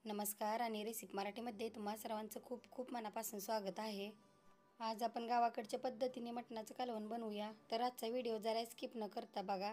नमस्कार आणि रेसिपी मराठीमध्ये तुम्हा सर्वांचं खूप खूप मनापासून स्वागत आहे। आज आपण गावाकडच्या पद्धतीने मटणाचं कालवण बनवूया, तर आजचा व्हिडिओ जरा स्किप न करता बघा।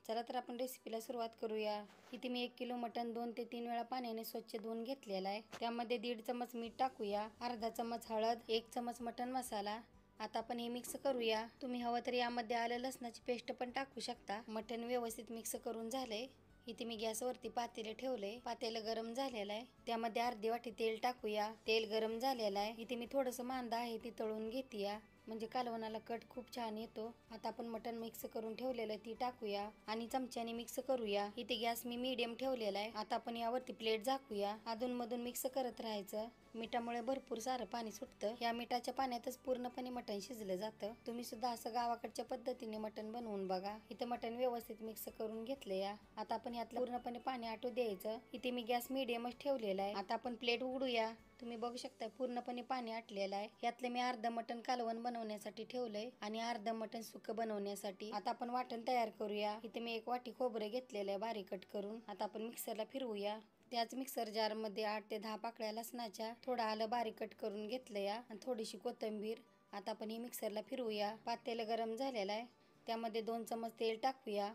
चला तर आपण रेसिपीला सुरुवात करूया। इथे मी 1 किलो मटण 2 ते 3 वेळा पाण्याने स्वच्छ धुवून घेतलेला आहे। त्यामध्ये 1.5 चमच मीठ टाकूया, अर्धा चमच हळद, 1 चमच मटण मसाला। आता आपण हे मिक्स करूया। तुम्ही हवं तर यामध्ये आलं लसणाची पेस्ट पण टाकू शकता। मटण व्यवस्थित मिक्स करून झाले। इथे मी गॅसवरती पातेले ठेवले, पातेलं गरम झालेलं आहे। त्यामध्ये अर्धी वाटी तेल टाकूया। तेल गरम झालेलं आहे। इथे मी थोडंसं मांदा आहे ती तळून घेतीया, म्हणजे कालवणाला कट खूप छान येतो। आता आपण मटण मिक्स करून ठेवलेलं ती टाकूया आणि चमच्याने मिक्स करूया। इथे गॅस मी मीडियम ठेवलेला आहे। आता आपण यावरती प्लेट झाकूया, अधून मधून मिक्स करत राहायचं। मिठामुळे भरपूर सारं पाणी सुटतं। या मिठाच्या पाण्यातच पूर्णपणे मटण शिजलं जातं। तुम्ही सुद्धा असं गावाकडच्या पद्धतीने मटण बनवून बघा। इथे मटण व्यवस्थित मिक्स करून घेतले या। आता आपण यातलं पूर्णपणे पाणी आटू द्यायचं। इथे मी गॅस मीडियमच ठेवलेला आहे। आता आपण प्लेट उघडूया। तुम्ही बघू शकता पूर्णपणे पाणी आटलेलं आहे। यातले मी अर्ध मटण कालवण बनवण्यासाठी ठेवलंय आणि अर्ध मटण सुकं बनवण्यासाठी। आता आपण वाटण तयार करूया। इथे मी 1 वाटी खोबरं घेतलेलं आहे बारीक कट करून। आता आपण मिक्सरला फिरवूया। त्याच मिक्सर जार मध्ये 8 ते 10 पाकळ्या लसणाच्या, थोडं आलं बारीक कट करून घेतलं या आणि थोडीशी कोथिंबीर। आता आपण हे मिक्सरला फिरवूया। पातेलं गरम झालेलं आहे, त्यामध्ये 2 चमच तेल टाकूया।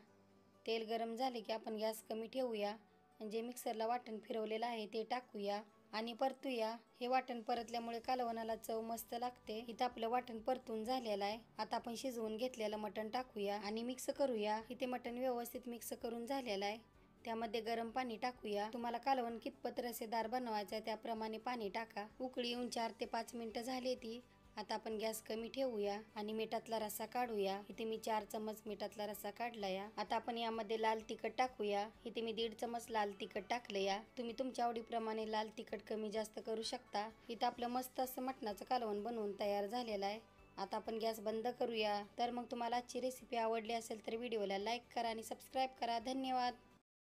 तेल गरम झाले की आपण गॅस कमी ठेवूया आणि जे मिक्सरला वाटण फिरवलेलं आहे ते टाकूया आणि परतूया। हे वाटण परतल्यामुळे कालवणाला चव मस्त लागते। इथं आपलं वाटण परतून झालेलं आहे। आता आपण शिजवून घेतलेलं मटण टाकूया आणि मिक्स करूया। इथे मटण व्यवस्थित मिक्स करून झालेलं आहे। त्यामध्ये गरम पाणी टाकूया। तुम्हाला कालवण कितपत रसेदार बनवायचं आहे त्याप्रमाणे पाणी टाका। उकळी येऊन 4 ते 5 मिनिटं झाली ती। आता आपण गॅस कमी ठेवूया आणि मिठातला रस्सा काढूया। इथे मी 4 चमच मिठातला रस्सा काढला या। आता आपण यामध्ये लाल तिखट टाकूया। इथे मी 1.5 चमच लाल तिखट टाकलं या। तुम्ही तुमच्या आवडीप्रमाणे लाल तिखट कमी जास्त करू शकता। इथं आपलं मस्त असं मटणाचं कालवण बनवून तयार झालेलं आहे। आता आपण गॅस बंद करूया। तर मग तुम्हाला आजची रेसिपी आवडली असेल तर व्हिडिओला लाईक करा आणि सबस्क्राईब करा। धन्यवाद।